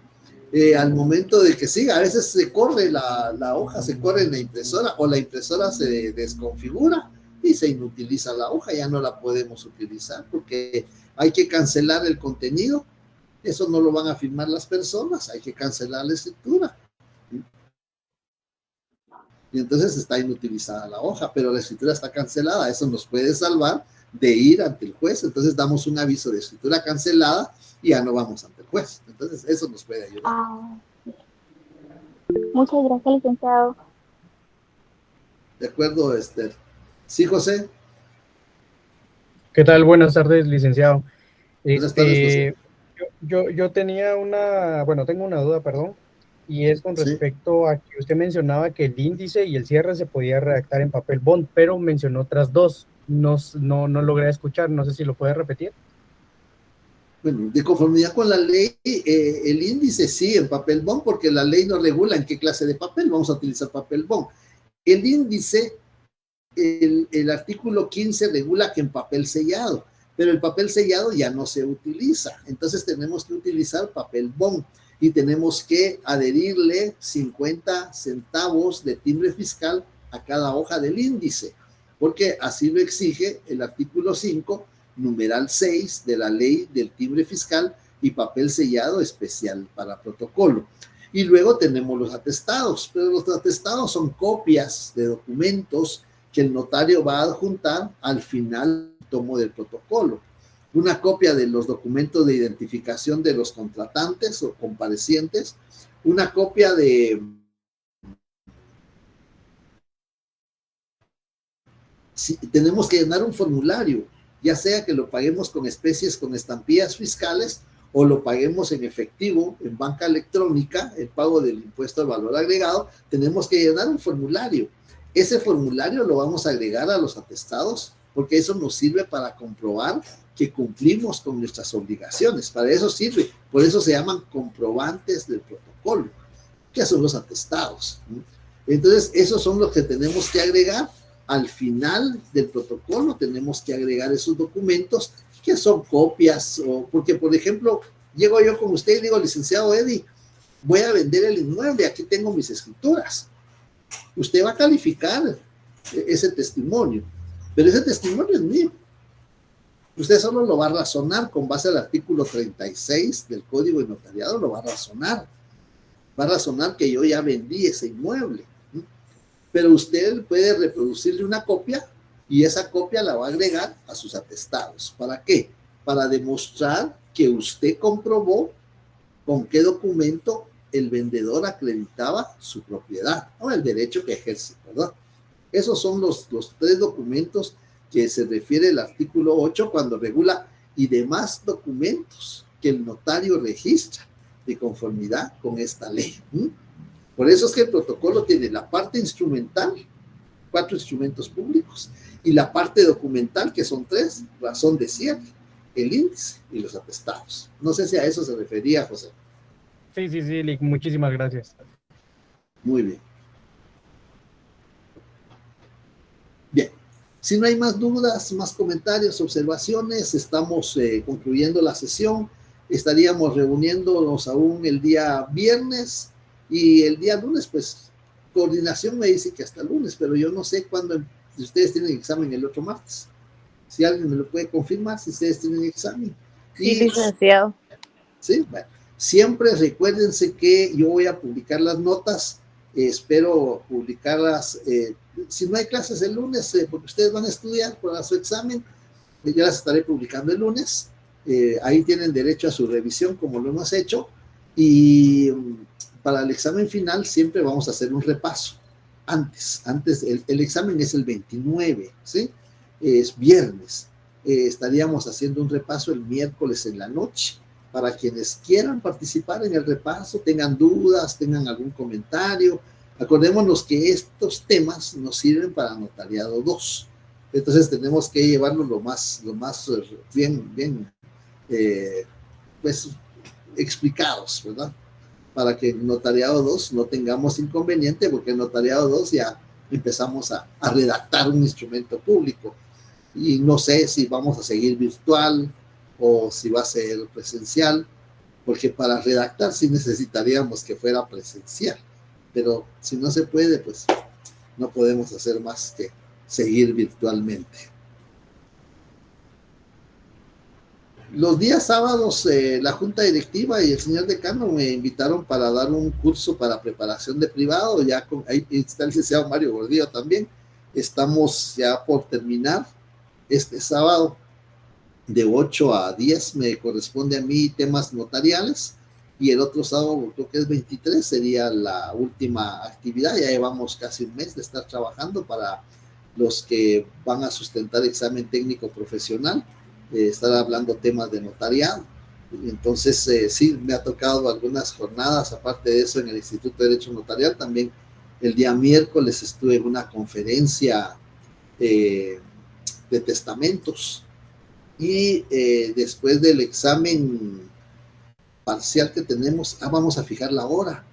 Al momento de que sí, a veces se corre la hoja, se corre en la impresora, o la impresora se desconfigura y se inutiliza la hoja, ya no la podemos utilizar porque hay que cancelar el contenido. Eso no lo van a firmar las personas, hay que cancelar la escritura. Y entonces está inutilizada la hoja, pero la escritura está cancelada. Eso nos puede salvar de ir ante el juez. Entonces damos un aviso de escritura cancelada y ya no vamos ante el juez. Entonces eso nos puede ayudar. Muchas gracias, licenciado. De acuerdo, Esther. Sí, José. ¿Qué tal? Buenas tardes, licenciado. Buenas tardes, José. Yo tenía tengo una duda, perdón, y es con respecto a que usted mencionaba que el índice y el cierre se podía redactar en papel bond, pero mencionó otras dos. No logré escuchar, no sé si lo puede repetir. Bueno, de conformidad con la ley, el índice sí en papel bond, porque la ley no regula en qué clase de papel vamos a utilizar papel bond. El índice, el artículo 15 regula que en papel sellado, pero el papel sellado ya no se utiliza. Entonces tenemos que utilizar papel bond y tenemos que adherirle 50 centavos de timbre fiscal a cada hoja del índice, porque así lo exige el artículo 5, numeral 6 de la ley del timbre fiscal y papel sellado especial para protocolo. Y luego tenemos los atestados, pero los atestados son copias de documentos que el notario va a adjuntar al final del tomo del protocolo. Una copia de los documentos de identificación de los contratantes o comparecientes, una copia de... Si tenemos que llenar un formulario, ya sea que lo paguemos con especies, con estampillas fiscales, o lo paguemos en efectivo, en banca electrónica, el pago del impuesto al valor agregado, tenemos que llenar un formulario. Ese formulario lo vamos a agregar a los atestados, porque eso nos sirve para comprobar que cumplimos con nuestras obligaciones. Para eso sirve, por eso se llaman comprobantes del protocolo, que son los atestados. Entonces, esos son los que tenemos que agregar. Al final del protocolo tenemos que agregar esos documentos que son copias, o porque, por ejemplo, llego yo con usted y digo, licenciado Eddie, voy a vender el inmueble, aquí tengo mis escrituras. Usted va a calificar ese testimonio, pero ese testimonio es mío. Usted solo lo va a razonar con base al artículo 36 del Código de Notariado, lo va a razonar. Va a razonar que yo ya vendí ese inmueble. Pero usted puede reproducirle una copia y esa copia la va a agregar a sus atestados. ¿Para qué? Para demostrar que usted comprobó con qué documento el vendedor acreditaba su propiedad o el derecho que ejerce, ¿verdad? Esos son los 3 documentos que se refiere el artículo 8 cuando regula y demás documentos que el notario registra de conformidad con esta ley. Por eso es que el protocolo tiene la parte instrumental, 4 instrumentos públicos, y la parte documental, que son 3, razón de cierre, el índice y los atestados. No sé si a eso se refería, José. Sí, muchísimas gracias. Muy bien. Bien, si no hay más dudas, más comentarios, observaciones, estamos concluyendo la sesión. estaríamos reuniéndonos aún el día viernes, y el día lunes, pues, coordinación me dice que hasta el lunes, pero yo no sé cuándo, si ustedes tienen examen el otro martes. Si alguien me lo puede confirmar, si ustedes tienen examen. Sí, licenciado. Sí, bueno, siempre recuérdense que yo voy a publicar las notas, espero publicarlas, si no hay clases el lunes, porque ustedes van a estudiar para su examen, ya las estaré publicando el lunes, ahí tienen derecho a su revisión como lo hemos hecho, y para el examen final siempre vamos a hacer un repaso, antes el examen es el 29, ¿sí? Es viernes, estaríamos haciendo un repaso el miércoles en la noche, para quienes quieran participar en el repaso, tengan dudas, tengan algún comentario. Acordémonos que estos temas nos sirven para notariado 2, entonces tenemos que llevarlo lo más bien, pues, explicados, ¿verdad? Para que en notariado 2 no tengamos inconveniente, porque en notariado 2 ya empezamos a redactar un instrumento público, y no sé si vamos a seguir virtual o si va a ser presencial, porque para redactar sí necesitaríamos que fuera presencial, pero si no se puede, pues no podemos hacer más que seguir virtualmente. Los días sábados, la junta directiva y el señor decano me invitaron para dar un curso para preparación de privado, ya ahí está el licenciado Mario Gordillo también, estamos ya por terminar este sábado. De 8 a 10 me corresponde a mí temas notariales, y el otro sábado, creo que es 23, sería la última actividad. Ya llevamos casi un mes de estar trabajando para los que van a sustentar examen técnico profesional, estar hablando temas de notariado. Entonces, sí, me ha tocado algunas jornadas, aparte de eso, en el Instituto de Derecho Notarial. También el día miércoles estuve en una conferencia de testamentos, y después del examen parcial que tenemos, vamos a fijar la hora,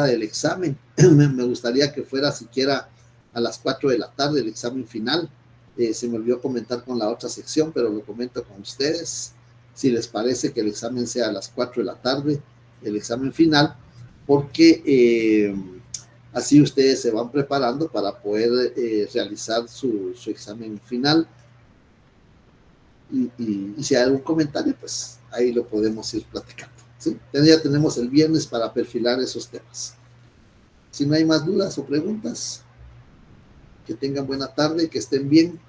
del examen. Me gustaría que fuera siquiera a las 4 de la tarde el examen final. Se me olvidó comentar con la otra sección, pero lo comento con ustedes, si les parece que el examen sea a las 4 de la tarde, el examen final, porque así ustedes se van preparando para poder realizar su examen final. Y si hay algún comentario, pues ahí lo podemos ir platicando, ¿sí? Ya tenemos el viernes para perfilar esos temas. Si no hay más dudas o preguntas, que tengan buena tarde, que estén bien.